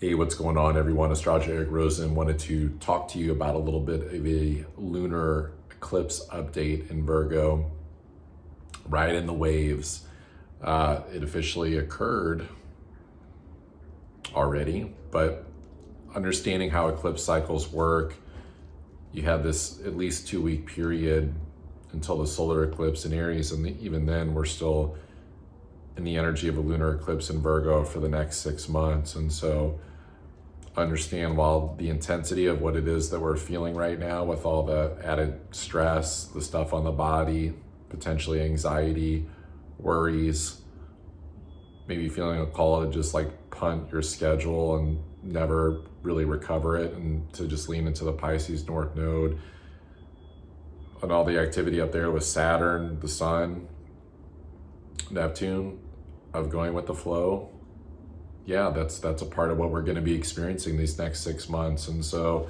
Hey, what's going on, everyone? Astrologer Eric Rosen wanted to talk to you about a little bit of a lunar eclipse update in Virgo, right in the waves. It officially occurred already, but understanding how eclipse cycles work, you have this at least 2-week period until the solar eclipse in Aries, and even then we're still in the energy of a lunar eclipse in Virgo for the next 6 months. And so understand, while the intensity of what it is that we're feeling right now with all the added stress, the stuff on the body, potentially anxiety, worries, maybe feeling a call to just like punt your schedule and never really recover it, and to just lean into the Pisces North Node and all the activity up there with Saturn, the Sun, Neptune, of going with the flow. Yeah, that's a part of what we're going to be experiencing these next 6 months. And so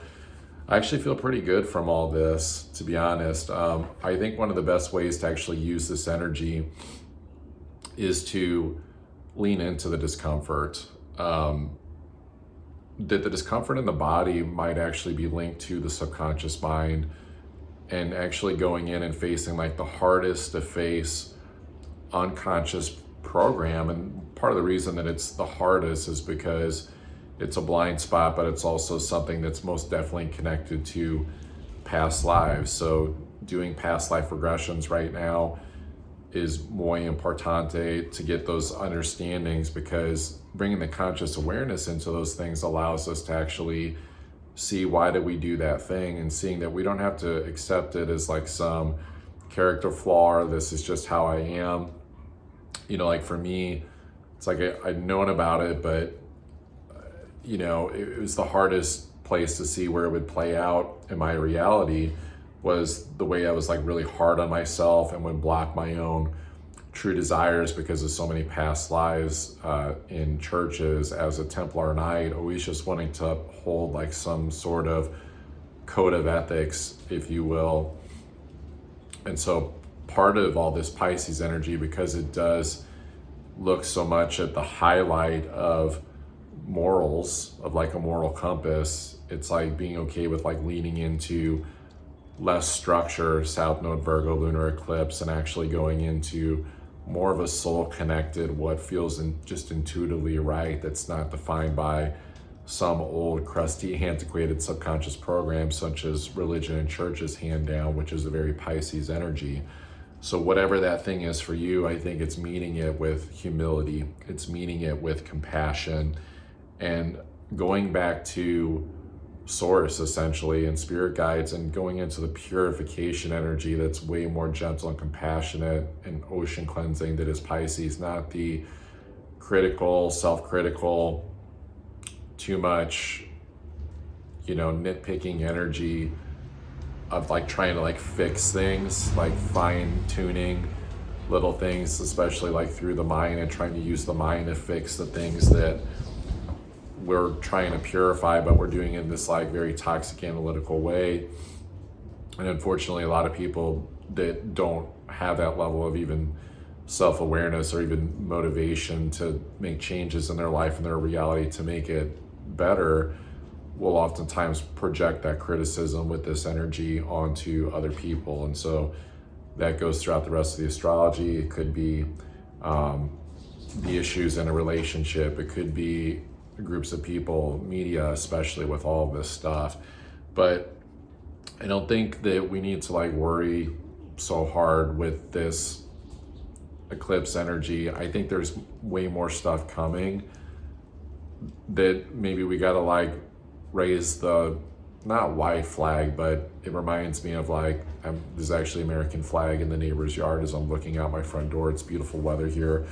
I actually feel pretty good from all this, to be honest. I think one of the best ways to actually use this energy is to lean into the discomfort. That the discomfort in the body might actually be linked to the subconscious mind, and actually going in and facing like the hardest to face unconscious program. And part of the reason that it's the hardest is because it's a blind spot, but it's also something that's most definitely connected to past lives. So doing past life regressions right now is muy importante to get those understandings, because bringing the conscious awareness into those things allows us to actually see, why did we do that thing, and seeing that we don't have to accept it as like some character flaw, or this is just how I am. You know, like for me, it's like I'd known about it, but you know, it was the hardest place to see where it would play out in my reality, was the way I was like really hard on myself and would block my own true desires because of so many past lives in churches as a Templar Knight, always just wanting to hold like some sort of code of ethics, if you will. And so part of all this Pisces energy, because it does look so much at the highlight of morals, of like a moral compass, it's like being okay with like leaning into less structure, South Node Virgo lunar eclipse, and actually going into more of a soul connected, what feels just intuitively right, that's not defined by some old crusty antiquated subconscious program such as religion and churches hand down, which is a very Pisces energy. So whatever that thing is for you, I think it's meeting it with humility, it's meeting it with compassion, and going back to source essentially, and spirit guides, and going into the purification energy that's way more gentle and compassionate and ocean cleansing that is Pisces, not the critical, self-critical, too much, you know, nitpicking energy of like trying to like fix things, like fine tuning little things, especially like through the mind, and trying to use the mind to fix the things that we're trying to purify, but we're doing it in this like very toxic analytical way. And unfortunately, a lot of people that don't have that level of even self-awareness or even motivation to make changes in their life and their reality to make it better will oftentimes project that criticism with this energy onto other people. And so that goes throughout the rest of the astrology. It could be the issues in a relationship, it could be groups of people, media, especially with all of this stuff. But I don't think that we need to like worry so hard with this eclipse energy. I think there's way more stuff coming that maybe we gotta like raise the, not white flag, but it reminds me of like, there's actually American flag in the neighbor's yard as I'm looking out my front door. It's beautiful weather here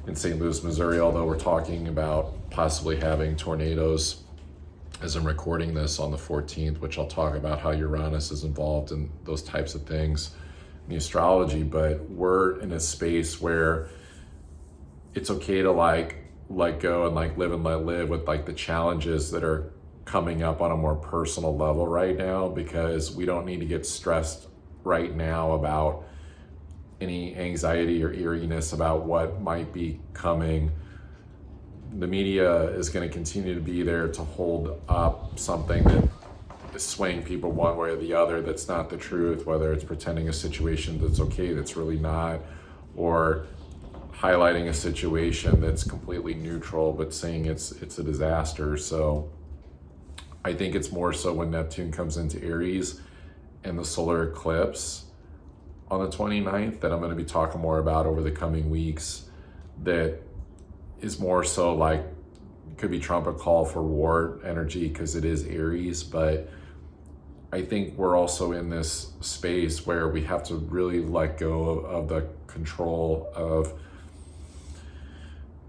in St. Louis, Missouri, although we're talking about possibly having tornadoes as I'm recording this on the 14th, which I'll talk about how Uranus is involved in those types of things in the astrology. But we're in a space where it's okay to like let go and like live and let live with like the challenges that are coming up on a more personal level right now, because we don't need to get stressed right now about any anxiety or eeriness about what might be coming the media is going to continue to be there to hold up something that is swaying people one way or the other that's not the truth, whether it's pretending a situation that's okay that's really not, or highlighting a situation that's completely neutral but saying it's a disaster. So I think it's more so when Neptune comes into Aries and the solar eclipse on the 29th that I'm going to be talking more about over the coming weeks, that is more so like, could be trumpet call for war energy because it is Aries. But I think we're also in this space where we have to really let go of the control of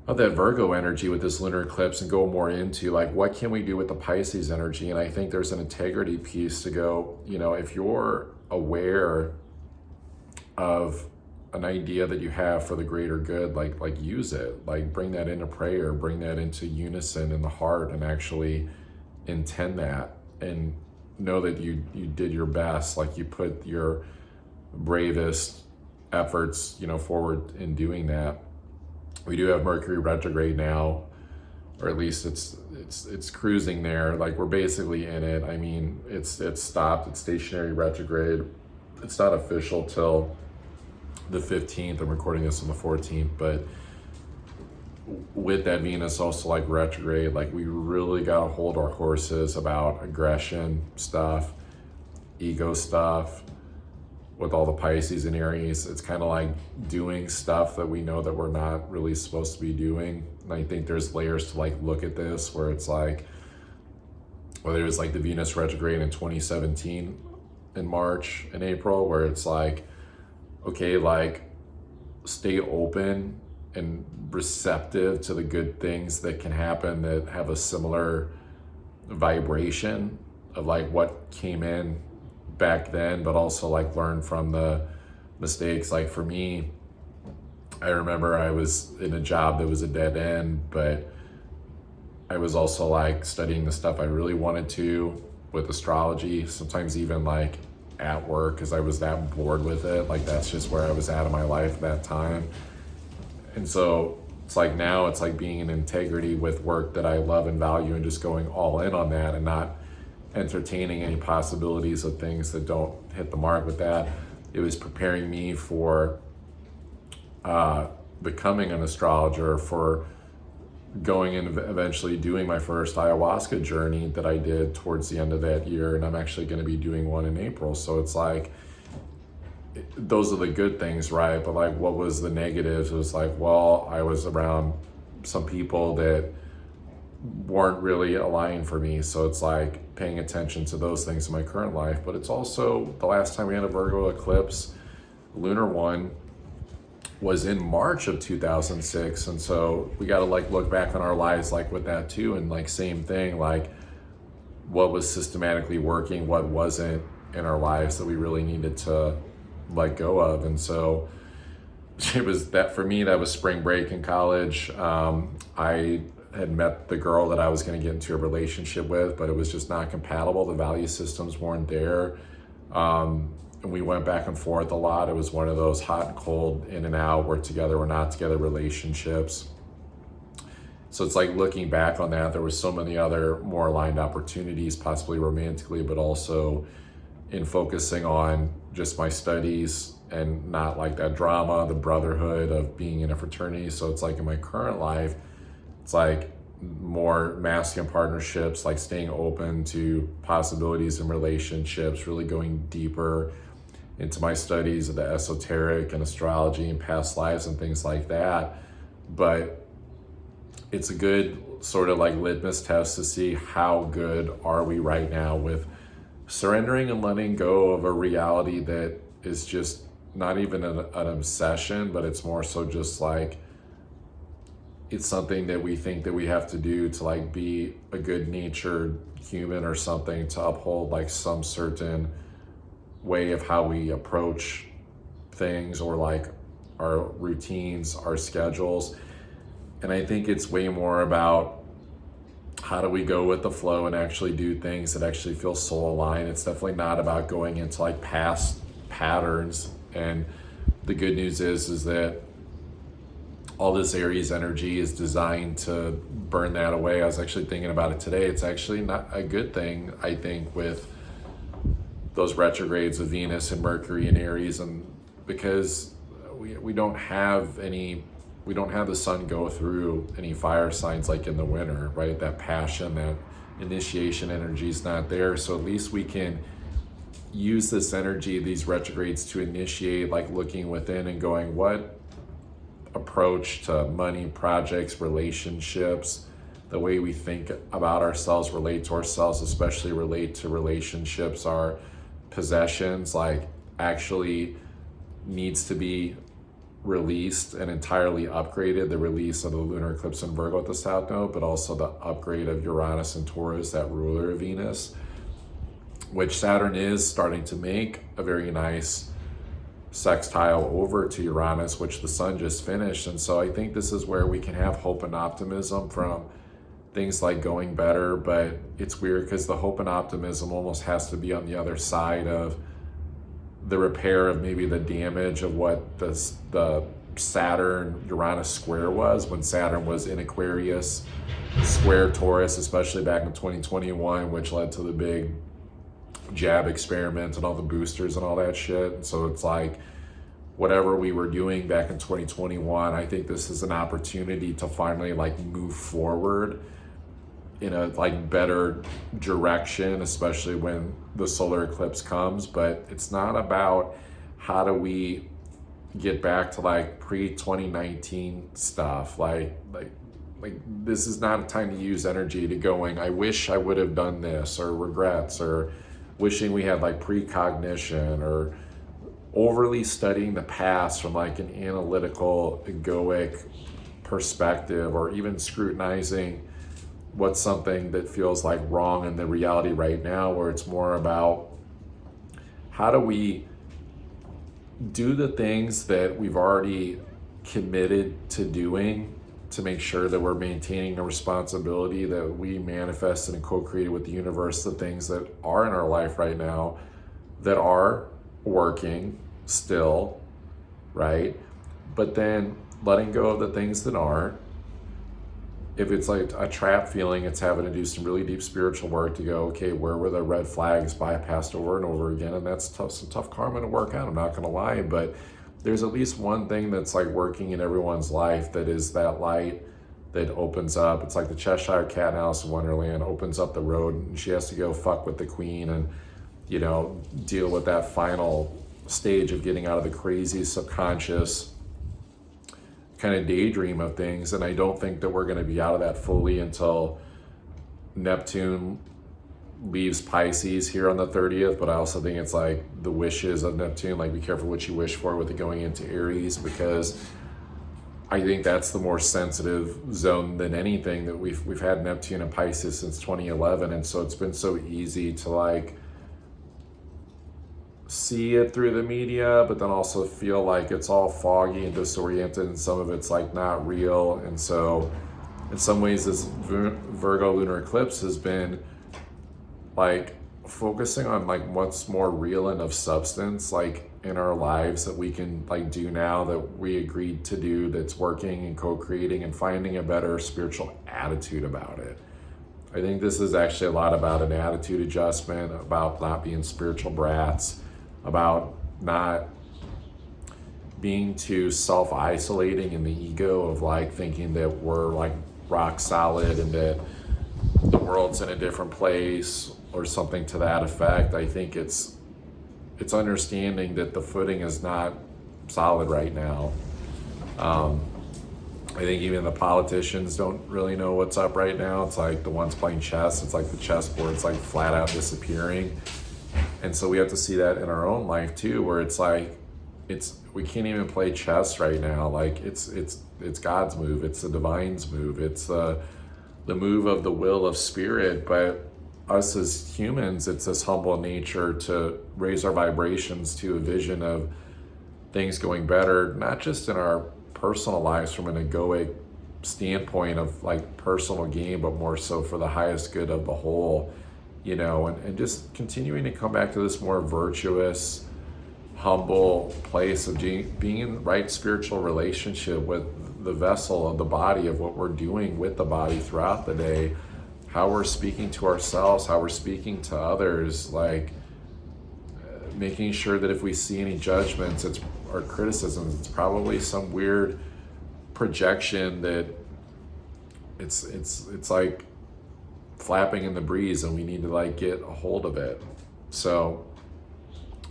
that Virgo energy with this lunar eclipse and go more into like, what can we do with the Pisces energy? And I think there's an integrity piece to go, if you're aware of an idea that you have for the greater good, like use it, like bring that into prayer, bring that into unison in the heart, and actually intend that, and know that you did your best, like you put your bravest efforts forward in doing that. We do have Mercury retrograde now, or at least it's cruising there. Like we're basically in it. I mean, it's stopped. It's stationary retrograde. It's not official till the 15th. I'm recording this on the 14th, but with that Venus also like retrograde, like we really got to hold our horses about aggression stuff, ego stuff. With all the Pisces and Aries, it's kind of like doing stuff that we know that we're not really supposed to be doing. And I think there's layers to like look at this, where it's like, whether it's like the Venus retrograde in 2017 in March and April, where it's like, okay, like stay open and receptive to the good things that can happen that have a similar vibration of like what came in back then, but also like learn from the mistakes. Like for me, I remember I was in a job that was a dead end, but I was also like studying the stuff I really wanted to with astrology, sometimes even like at work, because I was that bored with it. Like that's just where I was at in my life at that time. And so it's like now it's like being in integrity with work that I love and value, and just going all in on that and not entertaining any possibilities of things that don't hit the mark with that. It was preparing me for becoming an astrologer, for going and eventually doing my first ayahuasca journey that I did towards the end of that year. And I'm actually going to be doing one in April. So it's like, those are the good things, right? But like, what was the negatives? It was like, well, I was around some people that weren't really aligned for me. So it's like paying attention to those things in my current life. But it's also the last time we had a Virgo eclipse, lunar one, was in March of 2006. And so we got to like look back on our lives like with that too. And like same thing, like what was systematically working, what wasn't in our lives that we really needed to let go of. And so it was that, for me, that was spring break in college. I had met the girl that I was going to get into a relationship with, but it was just not compatible. The value systems weren't there. And we went back and forth a lot. It was one of those hot and cold, in and out, we're together, we're not together relationships. So it's like looking back on that, there was so many other more aligned opportunities, possibly romantically, but also in focusing on just my studies and not like that drama, the brotherhood of being in a fraternity. So it's like in my current life, it's like more masculine partnerships, like staying open to possibilities in relationships, really going deeper into my studies of the esoteric and astrology and past lives and things like that. But it's a good sort of like litmus test to see how good are we right now with surrendering and letting go of a reality that is just not even an obsession, but it's more so just like, it's something that we think that we have to do to like be a good natured human or something, to uphold like some certain way of how we approach things, or like our routines, our schedules. And I think it's way more about how do we go with the flow and actually do things that actually feel soul aligned. It's definitely not about going into like past patterns. And the good news is that all this Aries energy is designed to burn that away. I was actually thinking about it today. It's actually not a good thing, I think, with those retrogrades of Venus and Mercury and Aries, and because we don't have the sun go through any fire signs like in the winter, right? That passion, that initiation energy is not there. So at least we can use this energy, these retrogrades, to initiate, like looking within and going, what approach to money, projects, relationships, the way we think about ourselves, relate to ourselves, especially relate to relationships, our possessions, like actually needs to be released and entirely upgraded. The release of the lunar eclipse in Virgo at the south node, but also the upgrade of Uranus and Taurus, that ruler of Venus, which Saturn is starting to make a very nice sextile over to Uranus, which the sun just finished. And so I think this is where we can have hope and optimism from things like going better. But it's weird because the hope and optimism almost has to be on the other side of the repair of maybe the damage of what the Saturn Uranus square was, when Saturn was in Aquarius square Taurus, especially back in 2021, which led to the big jab experiment and all the boosters and all that shit. So it's like, whatever we were doing back in 2021, I think this is an opportunity to finally like move forward in a like better direction, especially when the solar eclipse comes. But it's not about how do we get back to like pre-2019 stuff. Like this is not a time to use energy to going, I wish I would have done this, or regrets, or wishing we had like precognition, or overly studying the past from like an analytical, egoic perspective, or even scrutinizing what's something that feels like wrong in the reality right now, where it's more about how do we do the things that we've already committed to doing to make sure that we're maintaining a responsibility that we manifested and co-created with the universe, the things that are in our life right now that are working still, right? But then letting go of the things that aren't. If it's like a trap feeling, it's having to do some really deep spiritual work to go, okay, where were the red flags bypassed over and over again? And that's tough, some tough karma to work out, I'm not gonna lie, but there's at least one thing that's like working in everyone's life, that is that light that opens up. It's like the Cheshire Cat in Alice in Wonderland, opens up the road, and she has to go fuck with the queen and, you know, deal with that final stage of getting out of the crazy subconscious kind of daydream of things. And I don't think that we're going to be out of that fully until Neptune leaves Pisces here on the 30th. But I also think it's like the wishes of Neptune, like be careful what you wish for with it going into Aries, because I think that's the more sensitive zone than anything. That we've had Neptune and Pisces since 2011, and so it's been so easy to like see it through the media, but then also feel like it's all foggy and disoriented, and some of it's like not real. And so in some ways this Virgo lunar eclipse has been like focusing on like what's more real and of substance, like in our lives, that we can like do now, that we agreed to do, that's working and co-creating, and finding a better spiritual attitude about it. I think this is actually a lot about an attitude adjustment, about not being spiritual brats, about not being too self-isolating in the ego of like thinking that we're like rock solid and that the world's in a different place or something to that effect. I think it's understanding that the footing is not solid right now. I think even the politicians don't really know what's up right now. It's like the ones playing chess, it's like the chessboard's like flat out disappearing. And so we have to see that in our own life too, where it's like, we can't even play chess right now. Like it's God's move, it's the divine's move, it's the move of the will of spirit. But us as humans, it's this humble nature to raise our vibrations to a vision of things going better, not just in our personal lives from an egoic standpoint of like personal gain, but more so for the highest good of the whole, you know, and just continuing to come back to this more virtuous, humble place of being in the right spiritual relationship with the vessel of the body, of what we're doing with the body throughout the day, how we're speaking to ourselves, how we're speaking to others, like making sure that if we see any judgments or criticisms, it's probably some weird projection that it's like flapping in the breeze, and we need to like get a hold of it. So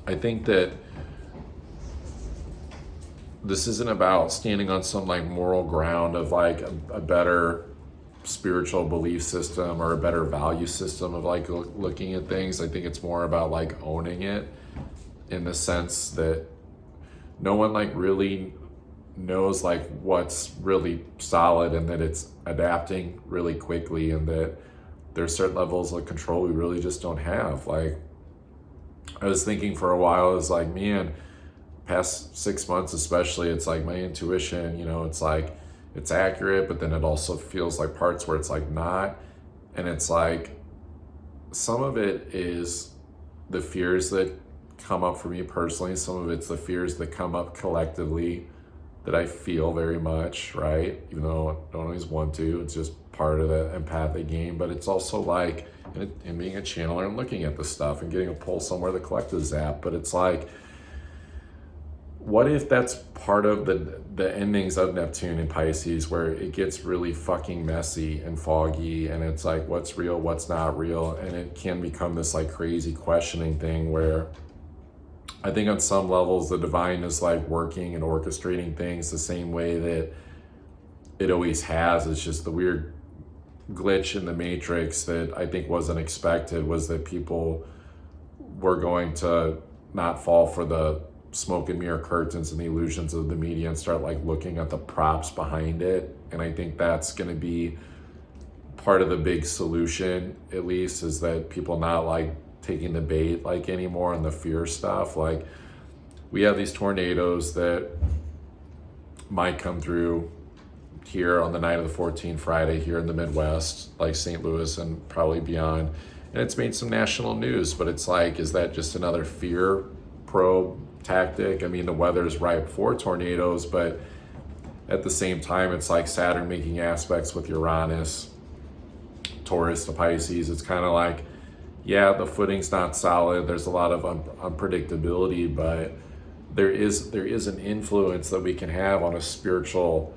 I think that this isn't about standing on some like moral ground of like a better spiritual belief system or a better value system of like looking at things. I think it's more about like owning it, in the sense that no one like really knows like what's really solid, and that it's adapting really quickly, and that there's certain levels of control we really just don't have. Like I was thinking for a while, I was like, man, past 6 months especially, it's like my intuition, it's like it's accurate, but then it also feels like parts where it's like not. And it's like some of it is the fears that come up for me personally, some of it's the fears that come up collectively that I feel very much, right? Even though I don't always want to, it's just part of the empathic game. But it's also like in being a channeler and looking at the stuff and getting a pulse on where the collective's at. But it's like, what if that's part of the endings of Neptune and Pisces, where it gets really fucking messy and foggy, and it's like what's real, what's not real, and it can become this like crazy questioning thing where I think on some levels the divine is like working and orchestrating things the same way that it always has. It's just the weird glitch in the matrix that I think wasn't expected, was that people were going to not fall for the smoke and mirror curtains and the illusions of the media and start like looking at the props behind it. And I think that's going to be part of the big solution, at least, is that people not like taking the bait like anymore on the fear stuff. Like we have these tornadoes that might come through here on the night of the 14th, Friday, here in the Midwest, like St. Louis and probably beyond. And it's made some national news, but it's like, is that just another fear probe tactic? I mean, the weather is ripe for tornadoes, but at the same time, it's like Saturn making aspects with Uranus, Taurus to Pisces. It's kind of like, yeah, the footing's not solid. There's a lot of unpredictability, but there is an influence that we can have on a spiritual,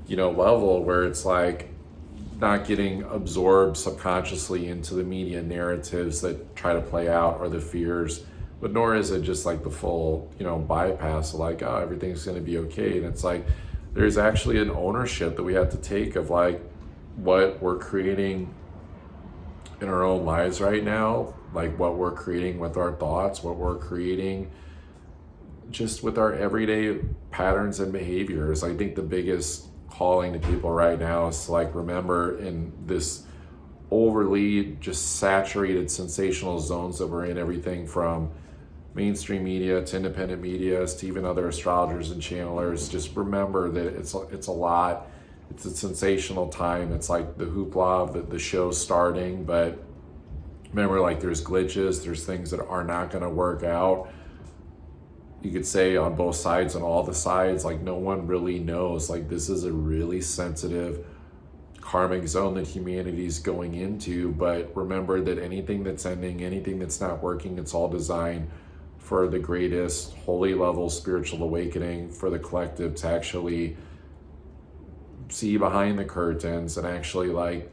level, where it's like not getting absorbed subconsciously into the media narratives that try to play out, or the fears, but nor is it just like the full, bypass of like, oh, everything's going to be okay. And it's like, there's actually an ownership that we have to take of like what we're creating in our own lives right now, like what we're creating with our thoughts, what we're creating just with our everyday patterns and behaviors. I think the biggest calling to people right now is to like remember, in this overly just saturated sensational zones that we're in, everything from mainstream media to independent media to even other astrologers and channelers, just remember that it's a lot. It's a sensational time. It's like the hoopla of the show starting, but remember, like there's glitches, there's things that are not going to work out. You could say on both sides, on all the sides, like no one really knows. Like this is a really sensitive karmic zone that humanity's going into, but remember that anything that's ending, anything that's not working, it's all designed for the greatest holy level spiritual awakening, for the collective to actually see behind the curtains and actually like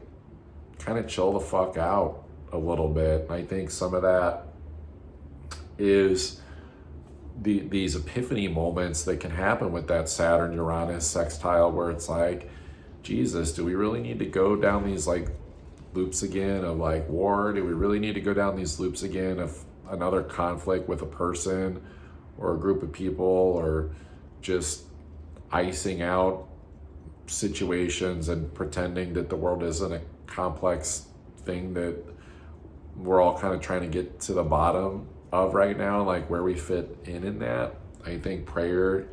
kind of chill the fuck out a little bit. And I think some of that is these epiphany moments that can happen with that Saturn Uranus sextile, where it's like, Jesus, do we really need to go down these like loops again of like war? Do we really need to go down these loops again of another conflict with a person or a group of people, or just icing out situations and pretending that the world isn't a complex thing that we're all kind of trying to get to the bottom of right now, like where we fit in that. I think prayer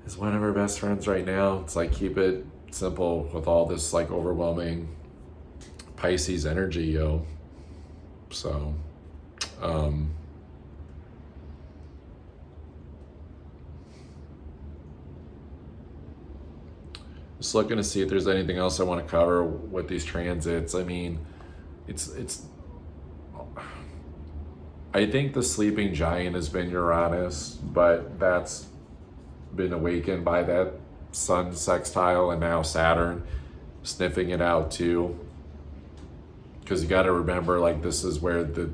is one of our best friends right now. It's like, keep it simple with all this like overwhelming Pisces energy, yo. So Just looking to see if there's anything else I want to cover with these transits. I mean, it's I think the sleeping giant has been Uranus, but that's been awakened by that Sun sextile, and now Saturn sniffing it out too. Because you got to remember, like, this is where the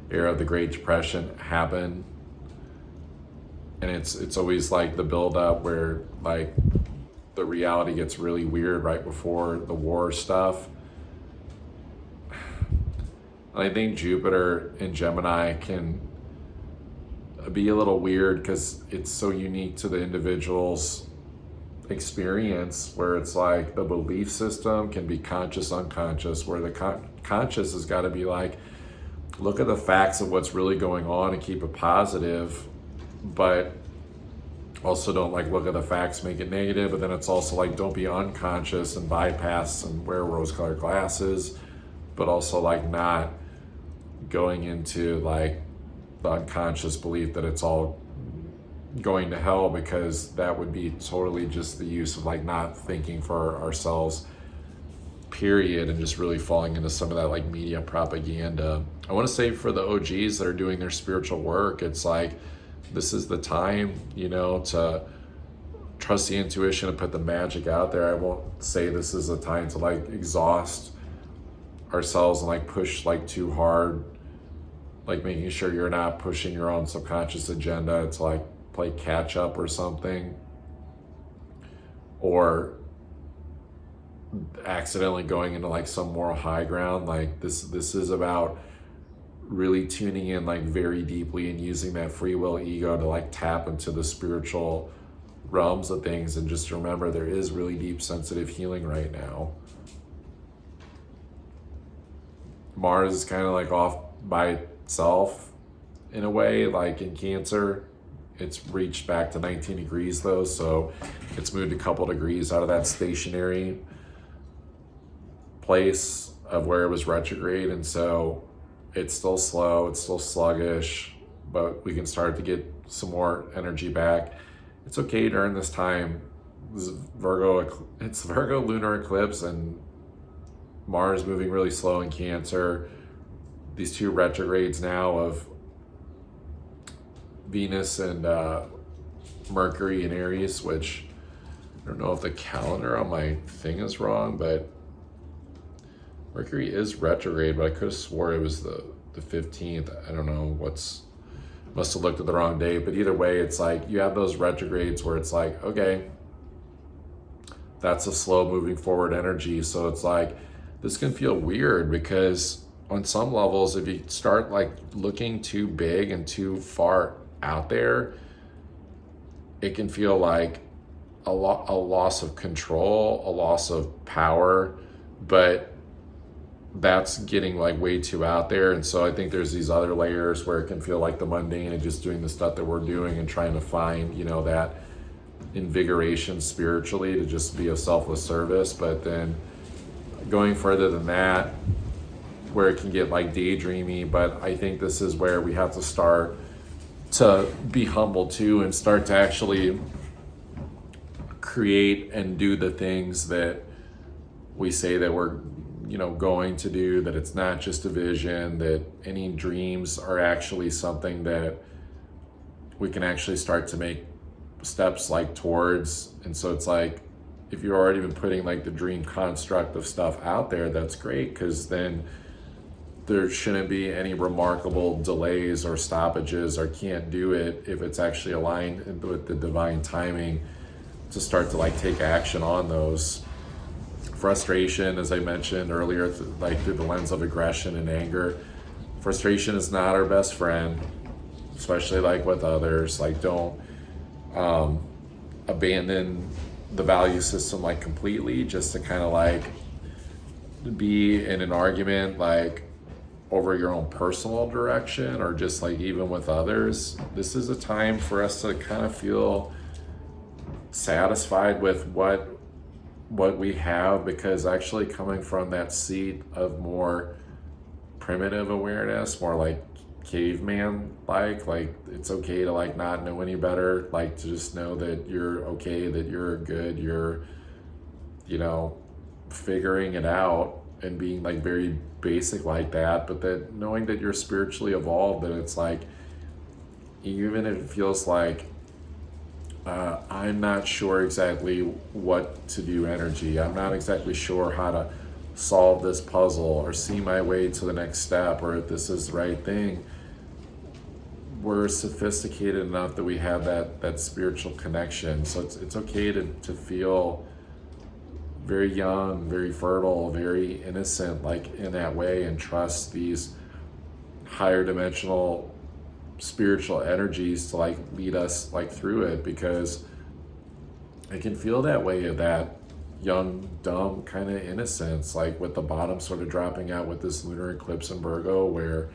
era of the Great Depression happened, and it's always like the build up where like the reality gets really weird right before the war stuff. And I think Jupiter in Gemini can be a little weird because it's so unique to the individual's experience, where it's like the belief system can be conscious, unconscious, where the conscious has got to be like, look at the facts of what's really going on and keep it positive, but also don't like look at the facts, make it negative. But then it's also like, don't be unconscious and bypass and wear rose-colored glasses, but also like not going into like the unconscious belief that it's all going to hell, because that would be totally just the use of like not thinking for ourselves, period, and just really falling into some of that like media propaganda. I want to say for the OGs that are doing their spiritual work, it's like this is the time, you know, to trust the intuition and put the magic out there. I won't say this is a time to like exhaust ourselves and like push like too hard, like making sure you're not pushing your own subconscious agenda to like play catch up or something, or accidentally going into like some moral high ground. Like this is about really tuning in like very deeply and using that free will ego to like tap into the spiritual realms of things. And just remember, there is really deep sensitive healing right now. Mars is kind of like off by itself in a way, like in Cancer. It's reached back to 19 degrees though, so it's moved a couple degrees out of that stationary place of where it was retrograde, and so it's still slow, it's still sluggish, but we can start to get some more energy back. It's okay during this time. It's Virgo lunar eclipse, and Mars moving really slow in Cancer. These two retrogrades now of Venus and Mercury in Aries, which I don't know if the calendar on my thing is wrong, but Mercury is retrograde, but I could have swore it was the 15th. I don't know, must have looked at the wrong date, but either way, it's like you have those retrogrades where it's like, okay, that's a slow moving forward energy. So it's like, this can feel weird because on some levels, if you start like looking too big and too far out there, it can feel like a loss of control, a loss of power, but that's getting like way too out there. And so I think there's these other layers where it can feel like the mundane and just doing the stuff that we're doing and trying to find, you know, that invigoration spiritually to just be of selfless service. But then going further than that, where it can get like daydreamy. But I think this is where we have to start to be humble too, and start to actually create and do the things that we say that we're, you know, going to do, that it's not just a vision, that any dreams are actually something that we can actually start to make steps like towards. And so it's like, if you've already been putting like the dream construct of stuff out there, that's great, because then there shouldn't be any remarkable delays or stoppages or can't do it if it's actually aligned with the divine timing to start to like take action on those. Frustration, as I mentioned earlier, like through the lens of aggression and anger, frustration is not our best friend, especially like with others. Like, don't abandon the value system like completely just to kind of like be in an argument like over your own personal direction, or just like even with others. This is a time for us to kind of feel satisfied with what we have, because actually coming from that seat of more primitive awareness, more like caveman like it's okay to like not know any better, like to just know that you're okay, that you're good, you're figuring it out and being like very basic like that, but that knowing that you're spiritually evolved, and it's like, even if it feels like I'm not sure exactly what to do energy, I'm not exactly sure how to solve this puzzle or see my way to the next step, or if this is the right thing, we're sophisticated enough that we have that spiritual connection. So it's okay to feel very young, very fertile, very innocent, like in that way, and trust these higher dimensional spiritual energies to like lead us like through it, because I can feel that way, of that young, dumb kind of innocence, like with the bottom sort of dropping out with this lunar eclipse in Virgo, where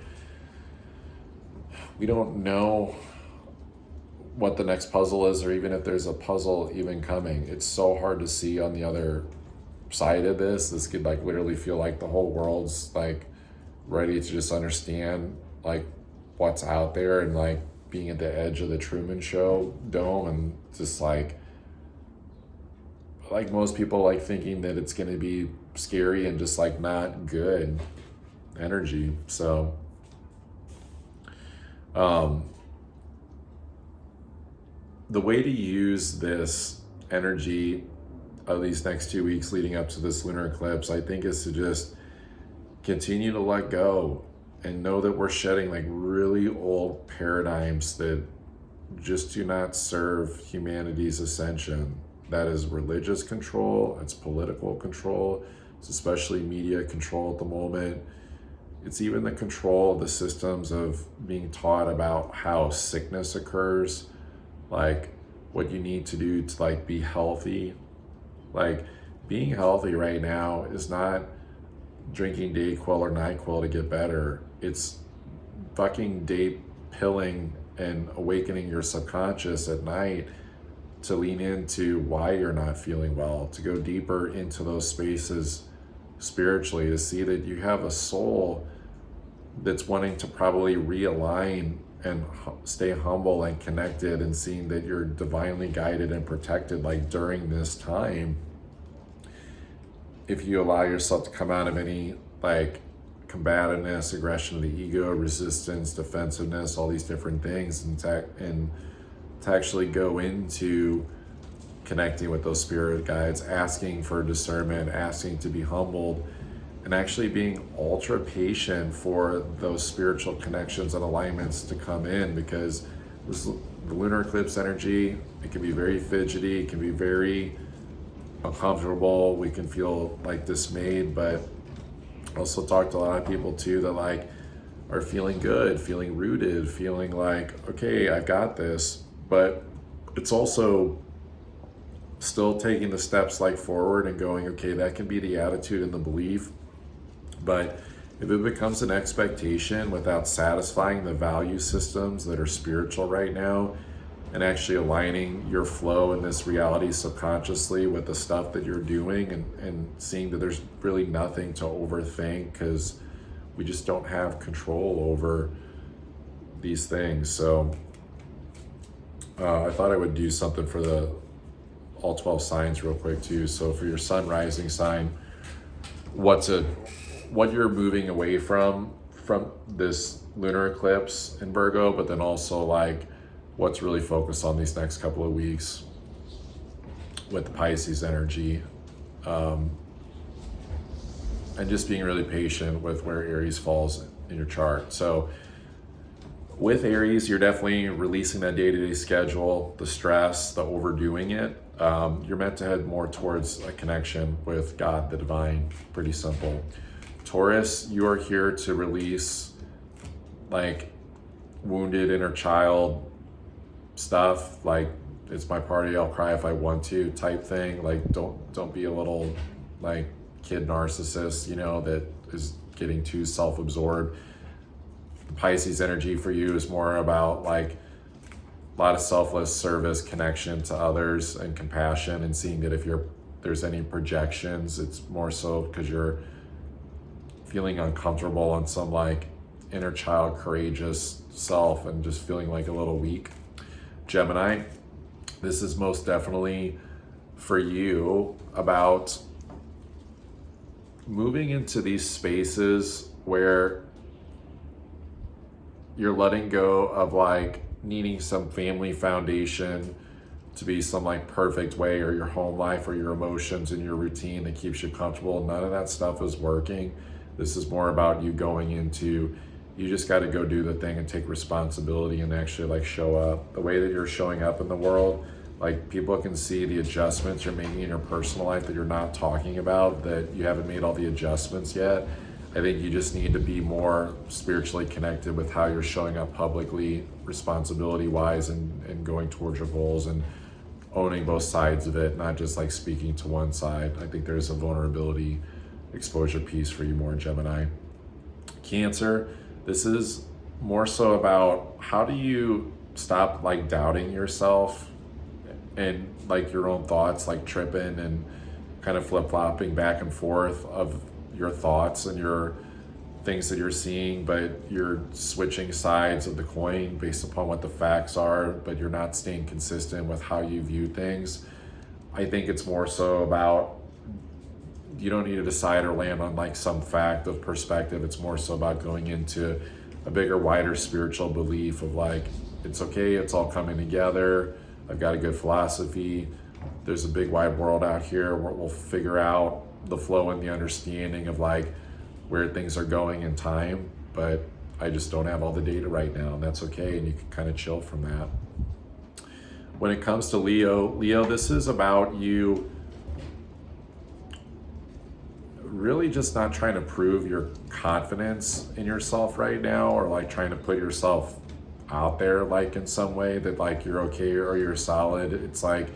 we don't know what the next puzzle is, or even if there's a puzzle even coming. It's so hard to see on the other side of this. This could like literally feel like the whole world's like ready to just understand like what's out there, and like being at the edge of the Truman Show dome, and just like most people like thinking that it's going to be scary and just like not good energy. So the way to use this energy of these next 2 weeks leading up to this lunar eclipse, I think, is to just continue to let go and know that we're shedding like really old paradigms that just do not serve humanity's ascension. That is religious control, it's political control, it's especially media control at the moment. It's even the control of the systems of being taught about how sickness occurs, like what you need to do to like be healthy. Like being healthy right now is not drinking Dayquil or NyQuil to get better. It's fucking day pilling and awakening your subconscious at night to lean into why you're not feeling well, to go deeper into those spaces spiritually, to see that you have a soul that's wanting to probably realign and stay humble and connected, and seeing that you're divinely guided and protected like during this time. If you allow yourself to come out of any like combativeness, aggression of the ego, resistance, defensiveness, all these different things, and to actually go into connecting with those spirit guides, asking for discernment, asking to be humbled, and actually being ultra patient for those spiritual connections and alignments to come in, because this, the lunar eclipse energy, it can be very fidgety, it can be very uncomfortable, we can feel like dismayed, but also talk to a lot of people too that like are feeling good, feeling rooted, feeling like, okay, I got this. But it's also still taking the steps like forward and going, okay, that can be the attitude and the belief, but if it becomes an expectation without satisfying the value systems that are spiritual right now, and actually aligning your flow in this reality subconsciously with the stuff that you're doing, and seeing that there's really nothing to overthink, because we just don't have control over these things. So I thought I would do something for the all 12 signs real quick too. So for your sun rising sign, what you're moving away from this lunar eclipse in Virgo, but then also like what's really focused on these next couple of weeks with the Pisces energy, and just being really patient with where Aries falls in your chart. So with Aries, you're definitely releasing that day-to-day schedule, the stress, the overdoing it. You're meant to head more towards a connection with God, the divine, pretty simple. Taurus, you are here to release like wounded inner child stuff, like it's my party, I'll cry if I want to type thing. Like don't be a little like kid narcissist, that is getting too self-absorbed. The Pisces energy for you is more about like a lot of selfless service, connection to others, and compassion, and seeing that if there's any projections, it's more so because you're feeling uncomfortable on some like inner child courageous self and just feeling like a little weak. Gemini, this is most definitely for you about moving into these spaces where you're letting go of like needing some family foundation to be some like perfect way, or your home life or your emotions and your routine that keeps you comfortable. None of that stuff is working. This is more about you going into, you just got to go do the thing and take responsibility and actually like show up the way that you're showing up in the world. Like people can see the adjustments you're making in your personal life that you're not talking about, that you haven't made all the adjustments yet. I think you just need to be more spiritually connected with how you're showing up publicly, responsibility wise, and going towards your goals and owning both sides of it, not just like speaking to one side. I think there's a vulnerability exposure piece for you more, Gemini. Cancer, this is more so about how do you stop like doubting yourself and like your own thoughts, like tripping and kind of flip-flopping back and forth of your thoughts and your things that you're seeing, but you're switching sides of the coin based upon what the facts are, but you're not staying consistent with how you view things. I think it's more so about, you don't need to decide or land on like some fact of perspective. It's more so about going into a bigger, wider spiritual belief of like, it's okay, it's all coming together. I've got a good philosophy. There's a big wide world out here where we'll figure out the flow and the understanding of like where things are going in time, but I just don't have all the data right now, and that's okay, and you can kind of chill from that. When it comes to Leo, this is about you really just not trying to prove your confidence in yourself right now, or like trying to put yourself out there like in some way that like you're okay or you're solid. It's like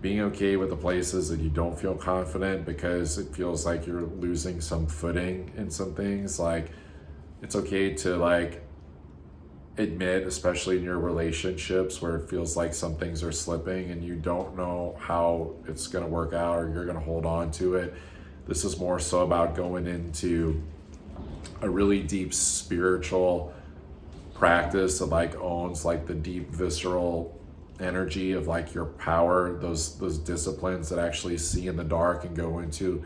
being okay with the places that you don't feel confident because it feels like you're losing some footing in some things. Like it's okay to like admit, especially in your relationships where it feels like some things are slipping and you don't know how it's going to work out or you're going to hold on to it. This is more so about going into a really deep spiritual practice that like owns like the deep visceral energy of like your power, those disciplines that actually see in the dark and go into,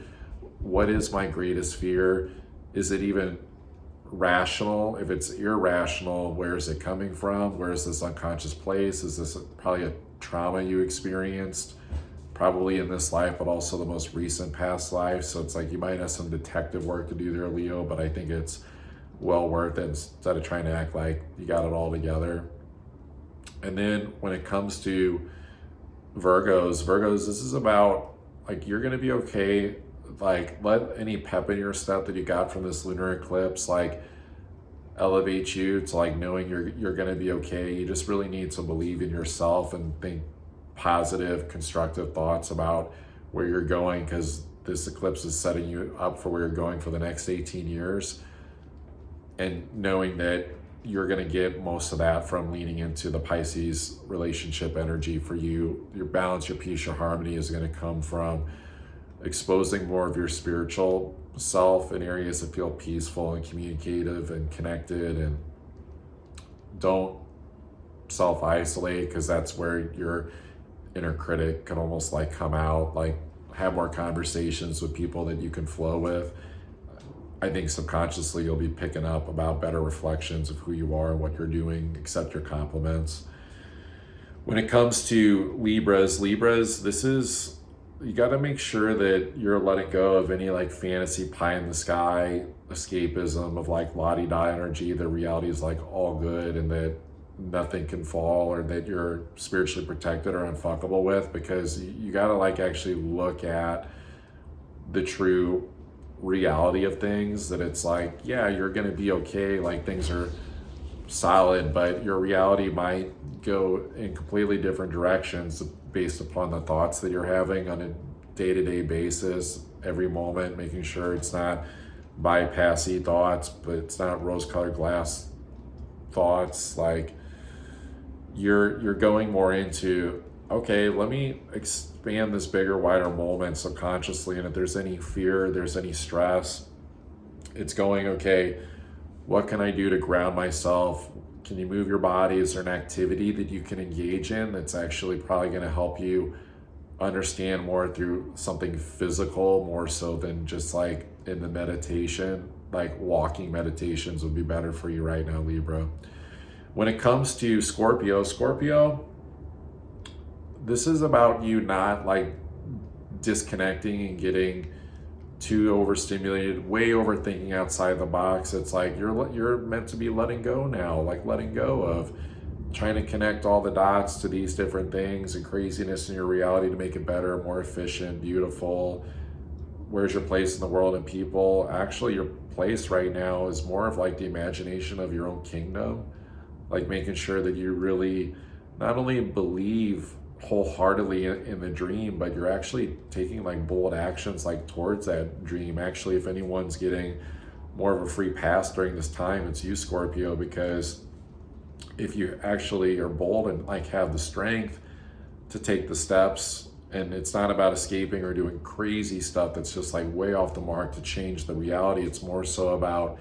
what is my greatest fear? Is it even rational? If it's irrational, where is it coming from? Where is this unconscious place? Is this probably a trauma you experienced probably in this life, but also the most recent past life? So it's like you might have some detective work to do there, Leo, but I think it's well worth it instead of trying to act like you got it all together. And then when it comes to Virgos, this is about like you're gonna be okay. Like let any pep in your step that you got from this lunar eclipse like elevate you to like knowing you're gonna be okay. You just really need to believe in yourself and think positive, constructive thoughts about where you're going, because this eclipse is setting you up for where you're going for the next 18 years. And knowing that you're going to get most of that from leaning into the Pisces relationship energy for you. Your balance, your peace, your harmony is going to come from exposing more of your spiritual self in areas that feel peaceful and communicative and connected. And don't self-isolate, because that's where your inner critic can almost like come out. Like have more conversations with people that you can flow with. I think subconsciously you'll be picking up about better reflections of who you are and what you're doing. Accept your compliments. When it comes to Libras, this is, you got to make sure that you're letting go of any like fantasy pie in the sky escapism of like la-di-da energy. The reality is like all good and that nothing can fall, or that you're spiritually protected or unfuckable with, because you got to like actually look at the true reality of things, that it's like, yeah, you're going to be okay, like things are solid, but your reality might go in completely different directions based upon the thoughts that you're having on a day-to-day basis, every moment, making sure it's not bypassy thoughts, but it's not rose-colored glass thoughts. Like you're going more into, okay, let me expand this bigger, wider moment subconsciously. And if there's any fear, there's any stress, it's going, okay, what can I do to ground myself? Can you move your body? Is there an activity that you can engage in that's actually probably going to help you understand more through something physical, more so than just like in the meditation. Like walking meditations would be better for you right now, Libra. When it comes to Scorpio, this is about you not like disconnecting and getting too overstimulated, way overthinking outside the box. It's like you're meant to be letting go now, like letting go of trying to connect all the dots to these different things and craziness in your reality to make it better, more efficient, beautiful. Where's your place in the world and people? Actually, your place right now is more of like the imagination of your own kingdom, like making sure that you really not only believe wholeheartedly in the dream, but you're actually taking like bold actions like towards that dream. Actually, if anyone's getting more of a free pass during this time, it's you, Scorpio, because if you actually are bold and like have the strength to take the steps, and it's not about escaping or doing crazy stuff that's just like way off the mark to change the reality. It's more so about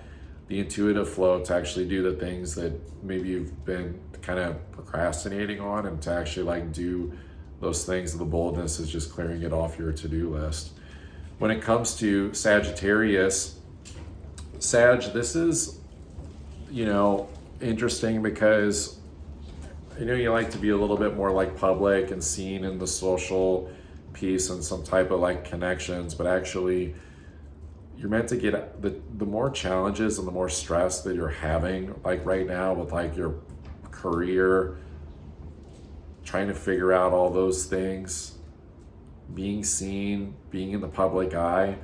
the intuitive flow to actually do the things that maybe you've been kind of procrastinating on, and to actually like do those things. The boldness is just clearing it off your to-do list. When it comes to Sagittarius, this is, interesting because you like to be a little bit more like public and seen in the social piece and some type of like connections, but actually you're meant to get the more challenges and the more stress that you're having like right now with like your career, trying to figure out all those things, being seen, being in the public eye.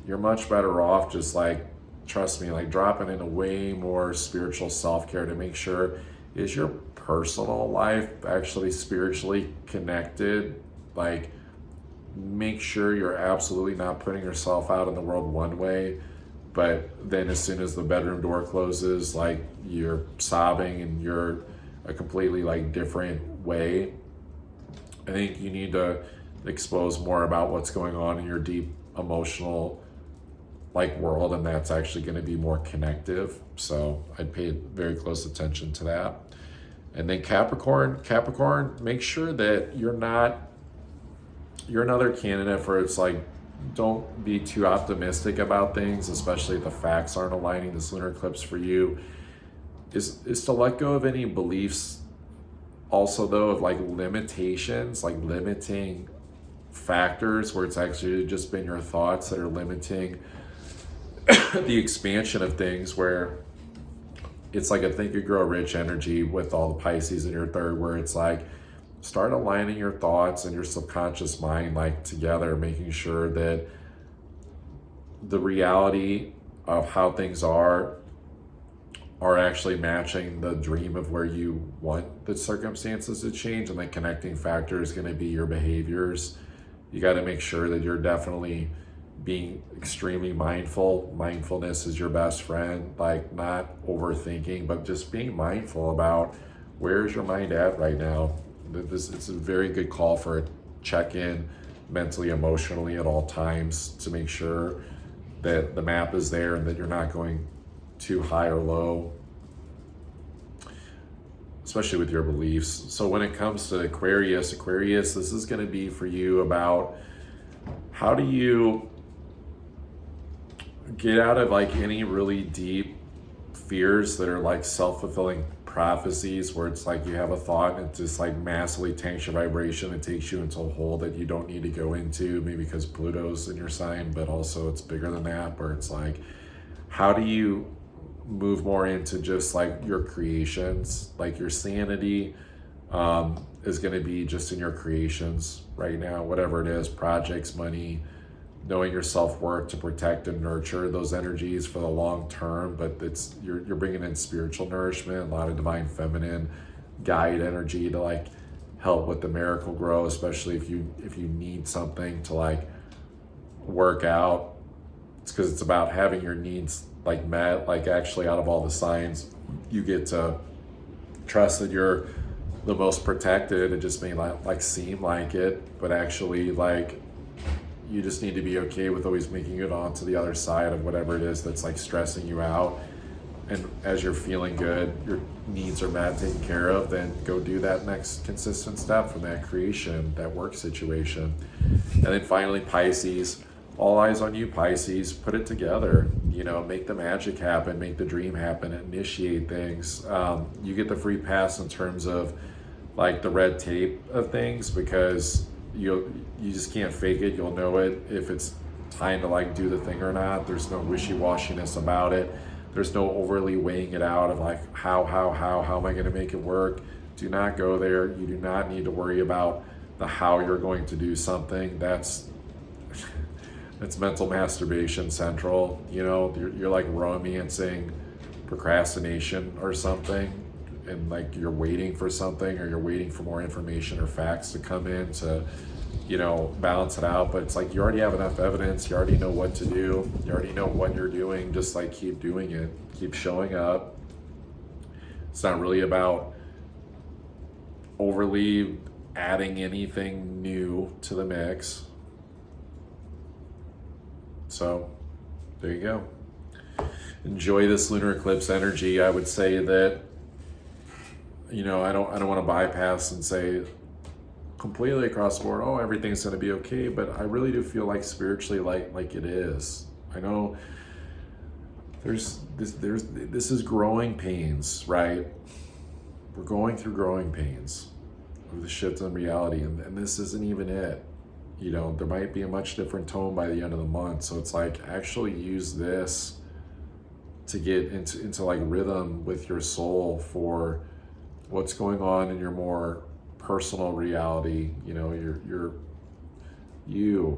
You're much better off just like, trust me, like dropping in a way more spiritual self-care to make sure, is your personal life actually spiritually connected? Like, make sure you're absolutely not putting yourself out in the world one way, but then as soon as the bedroom door closes, like you're sobbing and you're a completely like different way. I think you need to expose more about what's going on in your deep emotional like world, and that's actually going to be more connective. So I'd pay very close attention to that. And then Capricorn, make sure that you're another candidate for, it's like, don't be too optimistic about things, especially if the facts aren't aligning. This lunar eclipse for you is to let go of any beliefs also, though, of like limitations, like limiting factors where it's actually just been your thoughts that are limiting the expansion of things, where it's like a think you grow rich energy with all the Pisces in your third, where it's like, start aligning your thoughts and your subconscious mind like together, making sure that the reality of how things are actually matching the dream of where you want the circumstances to change. And the connecting factor is going to be your behaviors. You got to make sure that you're definitely being extremely mindful. Mindfulness is your best friend, like not overthinking, but just being mindful about where's your mind at right now. It's a very good call for a check-in mentally, emotionally at all times to make sure that the map is there and that you're not going too high or low, especially with your beliefs. So when it comes to Aquarius, this is going to be for you about how do you get out of like any really deep fears that are like self-fulfilling prophecies, where it's like you have a thought and it just like massively tanks your vibration and takes you into a hole that you don't need to go into, maybe because Pluto's in your sign, but also it's bigger than that, where it's like, how do you move more into just like your creations? Like your sanity is going to be just in your creations right now, whatever it is, projects, money, knowing your self-worth to protect and nurture those energies for the long term. But it's you're bringing in spiritual nourishment, a lot of divine feminine guide energy to like help with the miracle grow, especially if you need something to like work out. It's because it's about having your needs like met. Like actually out of all the signs, you get to trust that you're the most protected. It just may like seem like it, but actually like you just need to be okay with always making it onto the other side of whatever it is that's like stressing you out. and as you're feeling good, your needs are met, taken care of, then go do that next consistent step from that creation, that work situation. And then finally, Pisces, all eyes on you, Pisces. Put it together, make the magic happen, make the dream happen, initiate things. You get the free pass in terms of like the red tape of things, because you just can't fake it. You'll know it if it's time to like do the thing or not. There's no wishy-washiness about it. There's no overly weighing it out of like how am I going to make it work. Do not go there. You do not need to worry about the how you're going to do something. That's mental masturbation central. You're like romancing procrastination or something, and like you're waiting for something, or you're waiting for more information or facts to come in to balance it out. But it's like you already have enough evidence. You already know what to do. You already know what you're doing. Just like keep doing it, keep showing up. It's not really about overly adding anything new to the mix. So there you go. Enjoy this lunar eclipse energy. I would say that, I don't want to bypass and say completely across the board, oh, everything's going to be okay, but I really do feel like spiritually like it is. I know this is growing pains, right? We're going through growing pains of the shift in reality, and this isn't even it. There might be a much different tone by the end of the month. So it's like, actually use this to get into like rhythm with your soul for what's going on in your more personal reality.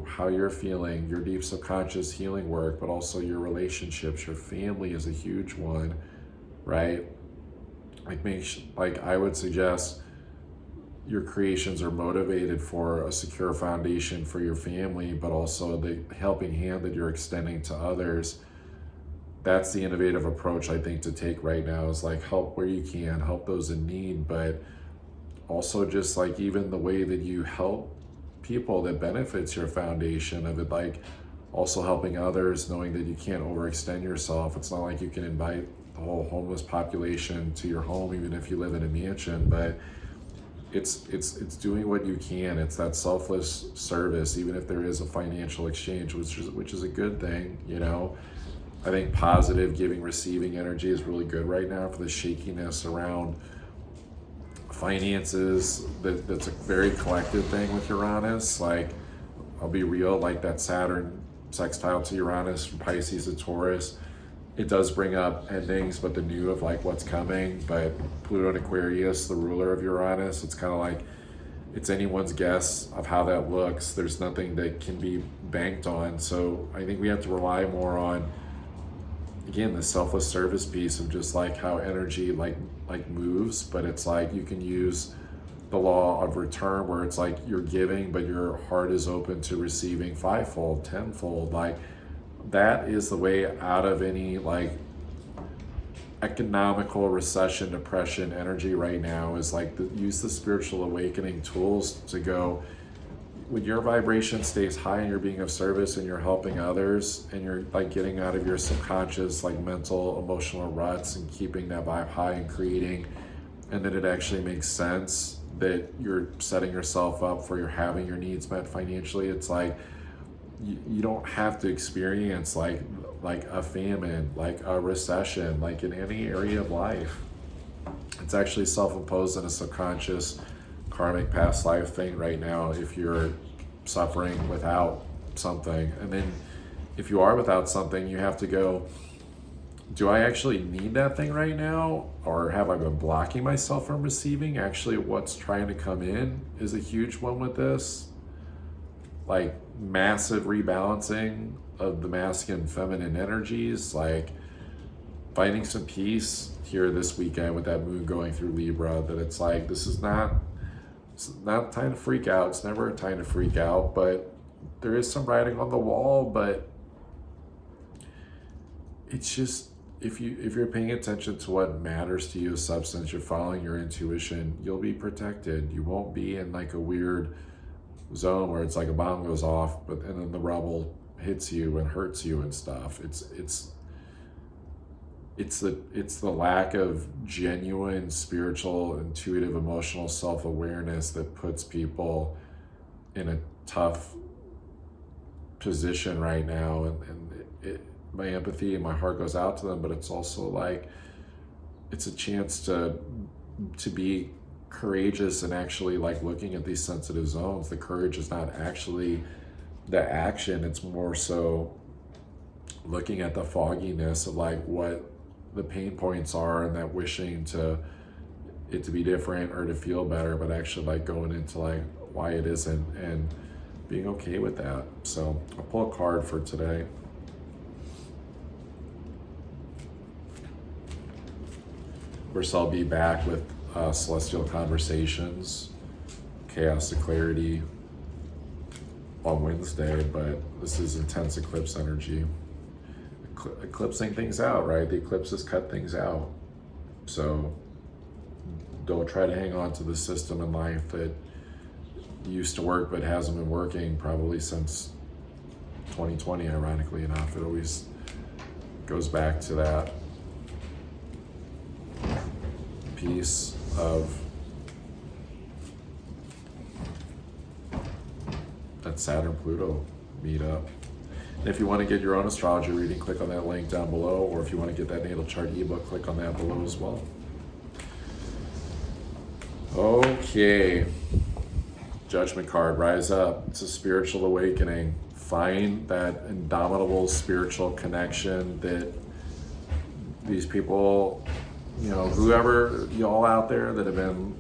How you're feeling, your deep subconscious healing work, but also your relationships. Your family is a huge one, right? Like I would suggest your creations are motivated for a secure foundation for your family, but also the helping hand that you're extending to others. That's the innovative approach I think to take right now, is like help where you can, help those in need, but also just like even the way that you help people that benefits your foundation of it, like also helping others, knowing that you can't overextend yourself. It's not like you can invite the whole homeless population to your home, even if you live in a mansion, but it's doing what you can. It's that selfless service, even if there is a financial exchange, which is a good thing. I think positive giving, receiving energy is really good right now for the shakiness around finances. That's a very collective thing with Uranus. Like, I'll be real, like that Saturn sextile to Uranus from Pisces to Taurus, it does bring up endings, but the new of like what's coming. But Pluto and Aquarius, the ruler of Uranus, it's kind of like it's anyone's guess of how that looks. There's nothing that can be banked on. So I think we have to rely more on, again, the selfless service piece of just like how energy like moves. But it's like you can use the law of return, where it's like you're giving, but your heart is open to receiving fivefold, tenfold. Like, that is the way out of any like economical recession, depression energy right now, is like use the spiritual awakening tools to go, when your vibration stays high and you're being of service and you're helping others and you're like getting out of your subconscious like mental emotional ruts and keeping that vibe high and creating, and then it actually makes sense that you're setting yourself up for your having your needs met financially. It's like you don't have to experience like a famine, like a recession, like in any area of life. It's actually self-imposed in a subconscious karmic past life thing right now if you're suffering without something. And then if you are without something, you have to go, do I actually need that thing right now? Or have I been blocking myself from receiving? Actually, what's trying to come in is a huge one with this. Like massive rebalancing of the masculine and feminine energies, like finding some peace here this weekend with that moon going through Libra, that it's like, this is not time to freak out. It's never a time to freak out, but there is some writing on the wall. But it's just, if you're paying attention to what matters to you as substance, you're following your intuition, you'll be protected. You won't be in like a weird zone where it's like a bomb goes off, and then the rubble hits you and hurts you and stuff. It's it's the lack of genuine spiritual, intuitive, emotional self-awareness that puts people in a tough position right now, and my empathy and my heart goes out to them, but it's also like it's a chance to be courageous and actually like looking at these sensitive zones. The courage is not actually the action, it's more so looking at the fogginess of like what the pain points are, and that wishing to it to be different or to feel better, but actually like going into like why it isn't and being okay with that. So I'll pull a card for today. Of course, I'll be back with Celestial Conversations, Chaos to Clarity on Wednesday, but this is intense eclipse energy. Eclipsing things out, right? The eclipses cut things out. So don't try to hang on to the system in life that used to work but hasn't been working probably since 2020, ironically enough. It always goes back to that piece of that Saturn-Pluto meetup. And if you want to get your own astrology reading, click on that link down below, or if you want to get that natal chart ebook, click on that below as well. Okay. Judgment card, rise up. It's a spiritual awakening. Find that indomitable spiritual connection that these people, you know, whoever y'all out there that have been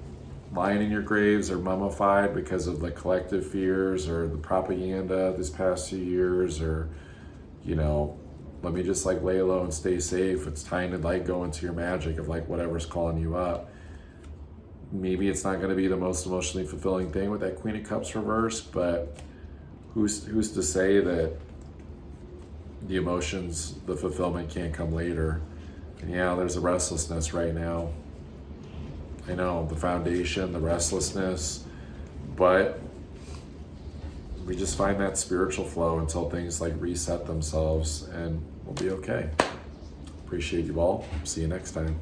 lying in your graves or mummified because of the collective fears or the propaganda this past few years, or, you know, let me just like lay low and stay safe. It's time to like go into your magic of like whatever's calling you up. Maybe it's not going to be the most emotionally fulfilling thing with that Queen of Cups reverse, but who's to say that the emotions, the fulfillment can't come later? And yeah, there's a restlessness right now. I know, the foundation, the restlessness, but we just find that spiritual flow until things like reset themselves, and we'll be okay. Appreciate you all. See you next time.